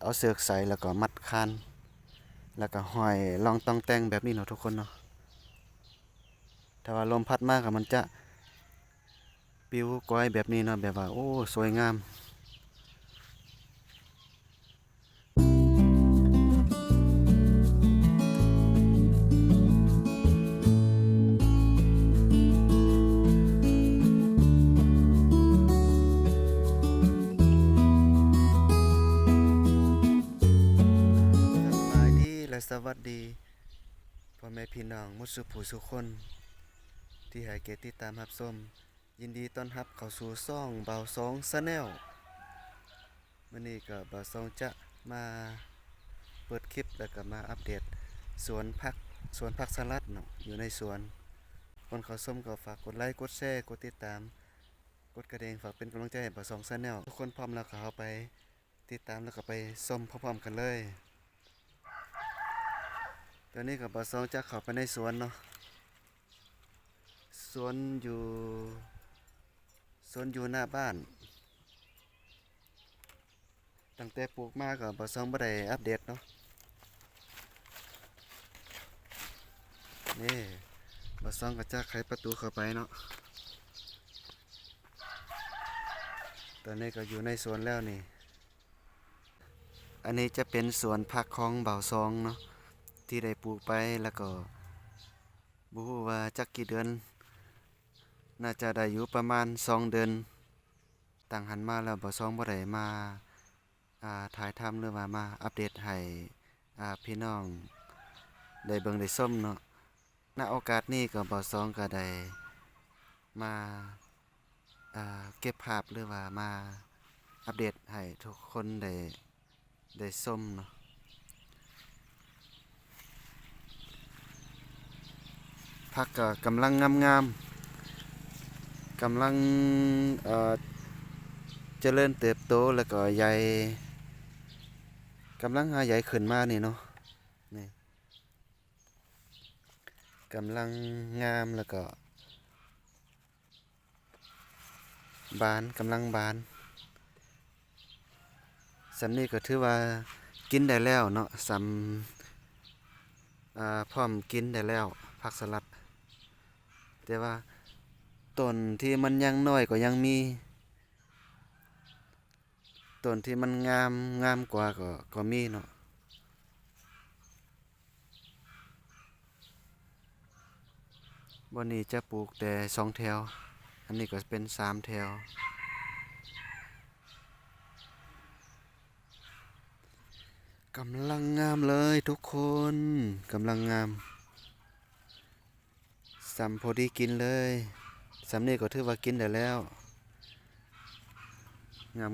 เอาเสือกใส่แล้วก็มัดคานแล้วก็ห้อยรองต้องแต่งแบบนี้เนาะทุกคนเนาะถ้าว่าลมพัดมากมันจะปิวก้อยแบบนี้เนาะแบบว่าโอ้สวยงามสบายดีและสวัสดีพ่อแม่พี่น้องมุสุผู้สุคนที่ให้เกียรติติดตามรับชมยินดีต้อนรับเข้าสู่ช่องเบาสองชาแนลมื้อนี้ก็เบาสองจะมาเปิดคลิปแล้วก็มาอัปเดตสวนผักสลัดเนาะอยู่ในสวนคนเข้าชมก็ฝากกดไลค์กดแชร์กดติดตามกดกระดิ่งฝากเป็นกำลังใจให้เบาสองชาแนลทุกคนพร้อมแล้วก็เข้าไปติดตามแล้วก็ไปชมพร้อมๆกันเลยตอนนี้ก็เบาสองจะเข้าไปในสวนเนาะสวนอยู่หน้าบ้านตั้งแต่ปลูกมาก็บ่ซองบ่ได้อัปเดตเนาะนี่บ่ซองก็จะไขประตูเข้าไปเนาะตอนนี้ก็อยู่ในสวนแล้วนี่อันนี้จะเป็นสวนผักของเบาซองเนาะที่ได้ปลูกไปแล้วก็บ่ฮู้ว่าจักกี่เดือนน่าจะได้อยู่ประมาณ2 เดือนตั้งหันมาแล้วบ่ซองบ่ได้มาถ่ายทำหรือว่ามาอัปเดตให้พี่น้องได้เบิ่งได้ชมเนาะณโอกาสนี้ก็บ่ซองก็ได้มาเก็บภาพหรือว่ามาอัปเดตให้ทุกคนได้ชมเนาะผักก็กำลังงามๆกำลังเจริญเติบโตแล้วก็ใหญ่กำลังใหญ่ขึ้นมานี่เนาะนี่กำลังงามแล้วก็กำลังบานสำนี้ก็ถือว่ากินได้แล้วเนาะพร้อมกินได้แล้วผักสลัดแต่ว่าต้นที่มันยังน้อยก็ยังมีต้นที่มันงามกว่าก็มีเนาะบนนี้จะปลูกแต่2 แถวอันนี้ก็เป็น3 แถวกำลังงามเลยทุกคนกำลังงามพอดีกินเลยนี้ก็ถือว่ากินได้แล้ว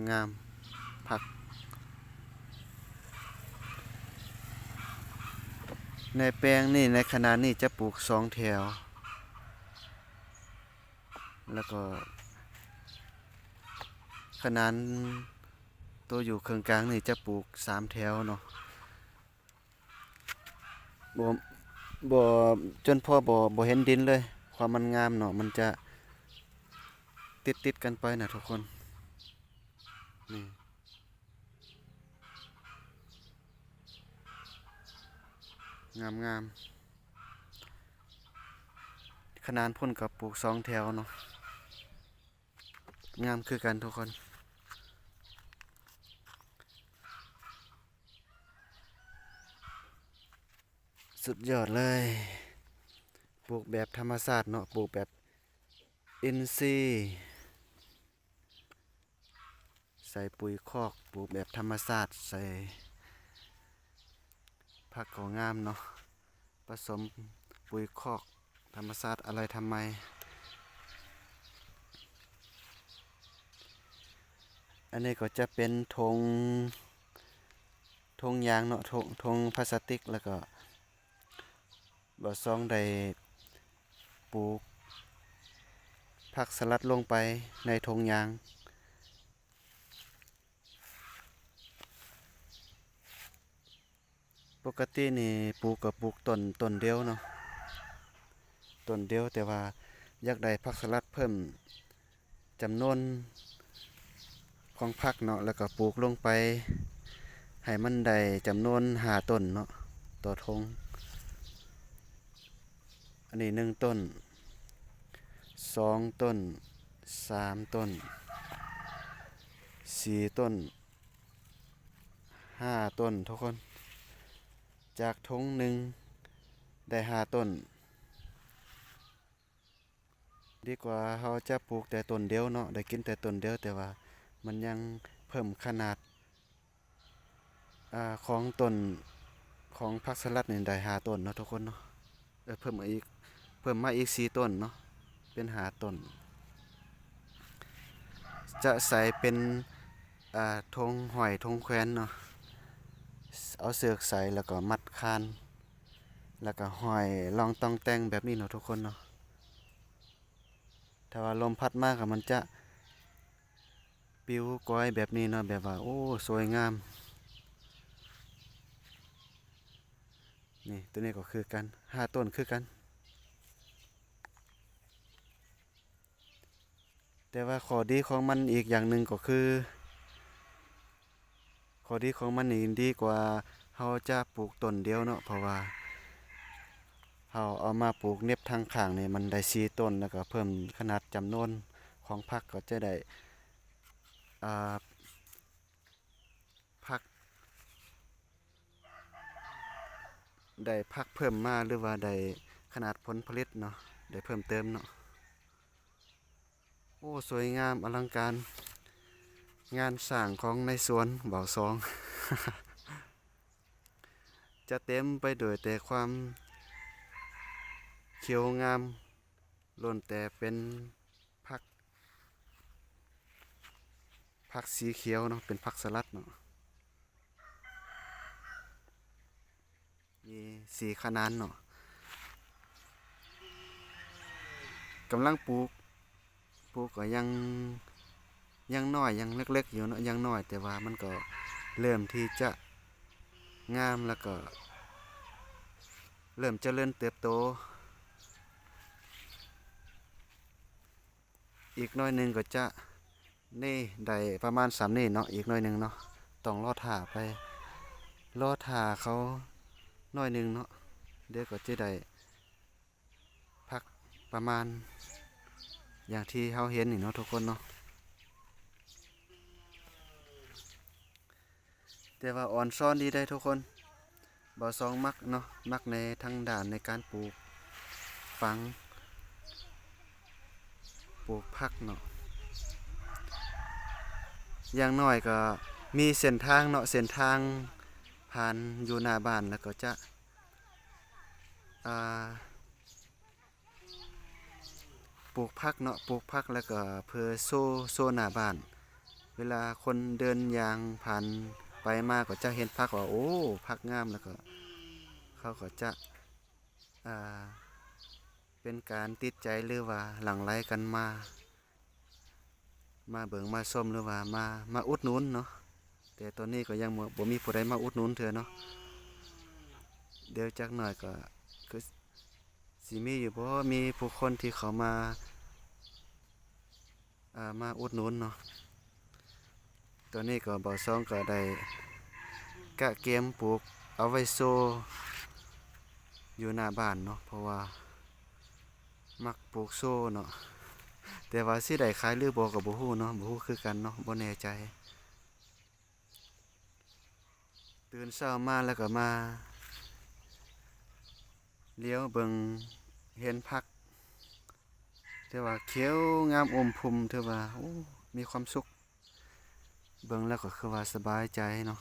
งามผักในแปลงนี่ในขณะนี้จะปลูก2 แถวแล้วก็ขนาดตัวอยู่เครื่องกลางนี่จะปลูก3 แถวเนาะบ่จนพอบ่เห็นดินเลยความมันงามเนาะมันจะติดกันไปนะทุกคนนี่งามขนาดพ่นกับปลูก2 แถวเนาะงามคือกันทุกคนสุดยอดเลยปลูกแบบธรรมชาติเนาะปลูกแบบอินทรีย์ใส่ปุ๋ยคอกปลูกแบบธรรมชาติใส่ผักก็งามเนาะผสมปุ๋ยคอกธรรมชาติอะไรทำไมอันนี้ก็จะเป็นธงยางเนาะธงพลาสติกแล้วก็บ่ซองได้ปลูกผักสลัดลงไปในธงยางปกตินี่ปลูกกับปลูกต้นเดียวเนาะต้นเดียวแต่ว่าอยากได้ผักสลัดเพิ่มจำนวนของผักเนาะแล้วก็ปลูกลงไป ให้มันได้จำนวน5ต้นเนาะต่อทงอันนี้1ต้น2ต้น3ต้น4ต้น5ต้นทุกคนจากทงหนึ่งได้5ต้นดีกว่าเราจะปลูกแต่ต้นเดียวเนาะได้กินแต่ต้นเดียวแต่ว่ามันยังเพิ่มขนาดของต้นของผักสลัดนี่ได้5ต้นเนาะทุกคนเนาะเพิ่มมาอีก4ต้นเนาะเป็น5ต้นจะใส่เป็นธงหอยธงแขวนเนาะเอาเสือกใส่แล้วก็มัดคานแล้วก็ห้อยรองต้องแต่งแบบนี้เนาะทุกคนเนาะถ้าว่าลมพัดมากมันจะปิวก้อยแบบนี้เนาะแบบว่าโอ้สวยงามนี่ตัวนี้ก็คือกัน5ต้นคือกันแต่ว่าข้อดีของมันอีกอย่างหนึ่งก็คือข้อดีของมันนี่ดีกว่าเราจะปลูกต้นเดียวเนาะเพราะว่าเราเอามาปลูกเน็บทางข้างนี่มันได้4ต้นแล้วก็เพิ่มขนาดจำนวนของผักก็จะได้ผักเพิ่มมาหรือว่าได้ขนาดผลผลิตเนาะได้เพิ่มเติมเนาะโอ้สวยงามอลังการงานสร้างของในสวนเบาซอง จะเต็มไปด้วยแต่ความเขียวงามล้วนแต่เป็นผักสีเขียวเนาะเป็นผักสลัดเนาะมี4ขนาดเนาะกำลังปลูกก็ยังน้อยยังเล็กๆอยู่เนาะยังน้อยแต่ว่ามันก็เริ่มที่จะงามแล้วก็เริ่มเจริญเติบโตอีกน้อยหนึ่งก็จะนี่ได้ประมาณ3 นี่เนาะอีกน้อยหนึ่งเนาะต้องรอถ่าไปรอถ่าเขาน้อยหนึ่งเนาะเดี๋ยวก็จะได้พักประมาณอย่างที่เขาเห็นนี่เนาะทุกคนเนาะแต่ว่าอ่อนซ่อนดีได้ทุกคนบ่ซองมักเนาะมักในทางด่านในการปลูกฝังปลูกผักเนาะอย่างน้อยก็มีเส้นทางเนาะเส้นทางผ่านอยู่หน้าบ้านแล้วก็จะปลูกผักเนาะปลูกผักแล้วก็เพื่อโซหน้าบ้านเวลาคนเดินยางผ่านไปมาก็จะเห็นผักว่าโอ้ผักงามแล้วก็เขาก็จะเป็นการติดใจหรือว่าหลั่งไหลกันมาเบิ่งมาส้มหรือว่ามาอุดหนุนเนาะแต่ตอนนี้ก็ยังบ่มีผู้ใดมาอุดหนุนเถื่อเนาะเดี๋ยวจักหน่อยก็คือสิมีอยู่บ่มีผู้คนที่เขามาอุดหนุนเนาะตอนนี้ก็บ่ซองก็ได้กะเกมปลูกเอาไว้โซอยู่หน้าบ้านเนาะเพราะว่ามักปลูกโซเนาะแต่ว่าสิได้ขายหรือบ่ก็บ่ฮู้เนาะบ่ฮู้คือกันเนาะบ่แน่ใจตื่นเช้ามาแล้วก็มาเลี้ยวเบิ่งเห็นผักถือว่าเขียวงามอมพุ่มถือว่าโอ้มีความสุขเบิ่งแล้วก็คือว่าสบายใจเนาะ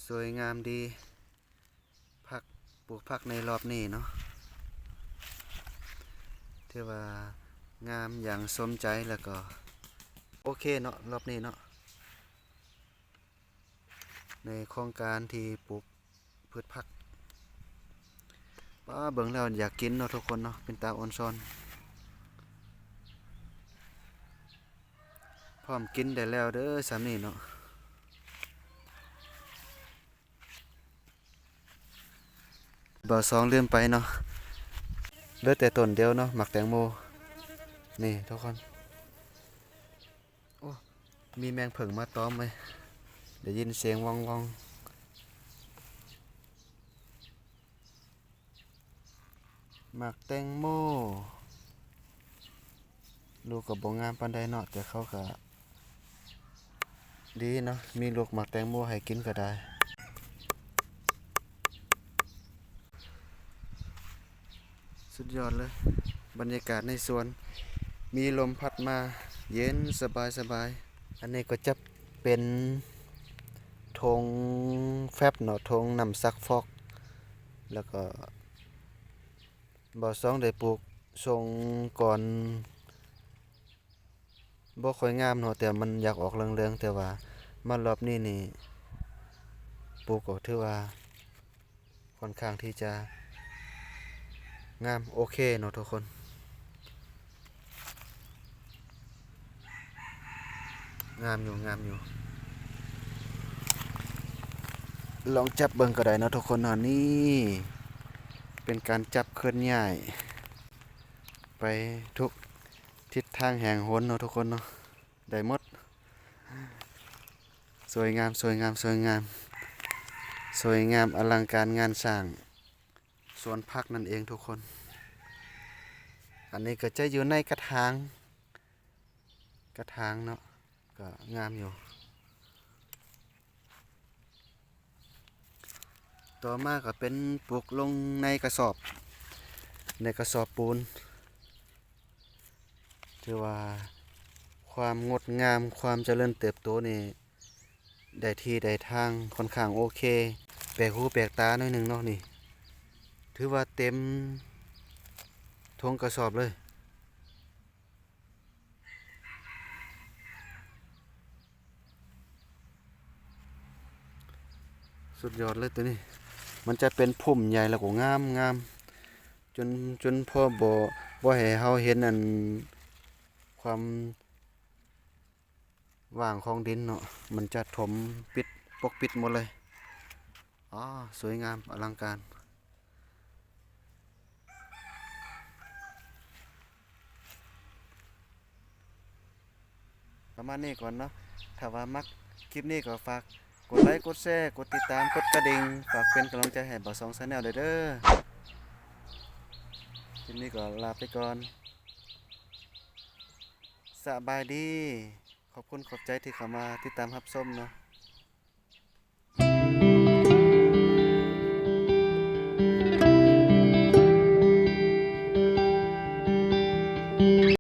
สวยงามดีผักปลูกผักในรอบนี้เนาะถือว่างามอย่างสมใจแล้วก็โอเคเนาะรอบนี้เนาะในโครงการที่ปลูกพืชผักป้าเบิ่งแล้วอยากกินเนาะทุกคนเนาะเป็นตาอ่อนซ้อนพร้อมกินได้แล้วเด้อสามนี่เนาะเบอร์2ลืมไปเนาะเหลือแต่ต้นเดียวเนาะหมักแตงโมนี่ทุกคน มีแมงผึ่งมาตอมไหมได้ยินเสียงว่องว่องหมักแตงโมลูกก็บ่งามปานใดเนาะแต่เขาก็ดีเนาะมีลูกหมักแตงโมให้กินก็ได้สุดยอดเลยบรรยากาศในสวนมีลมพัดมาเย็นสบายสบายอันนี้ก็จะเป็นธงแฟบเนาะธงนำซักฟอกแล้วก็บ่อซองได้ปลูกทรงก่อนบ่ค่อยงามเนาะแต่มันอยากออกเหลืองๆแต่ว่ามารอบนี้นี่ปลูกก็ถือว่าค่อนข้างที่จะงามโอเคเนาะทุกคนงามอยู่ลองจับเบิ่งก็ได้เนาะทุกคนเนาะนี่เป็นการจับเคลื่อนย้ายไปทุกทิศทางแห่งหนเนาะทุกคนเนาะได้หมดสวยงามอลังการงานสร้างสวนผักนั่นเองทุกคนอันนี้ก็จะอยู่ในกระถางเนาะก็งามอยู่ต่อมาก็เป็นปลูกลงในกระสอบปูนถือว่าความงดงามความเจริญเติบโตนี่ได้ที่ได้ทางค่อนข้างโอเคแปลกหูแปลกตาหน่อยหนึ่งเนาะนี่ถือว่าเต็มทงกระสอบเลยสุดยอดเลยตัวนี้มันจะเป็นพุ่มใหญ่แล้วก็งามจนพ่อบ่ให้เฮาเห็นอันความว่างของดินเนาะมันจะถมปิดปกปิดหมดเลยอ๋อสวยงามอลังการประมาณนี้ก่อนเนาะถ้าว่ามักคลิปนี้ก็ฝากกดไลค์กดแชร์กดติดตามกดกระดิ่งฝากเป็นกำลังใจให้บ่าวสองชาแนลเด้อคลิปนี้ก็ลาไปก่อนสบายดีขอบคุณขอบใจที่เข้ามาติดตามรับชมเนาะ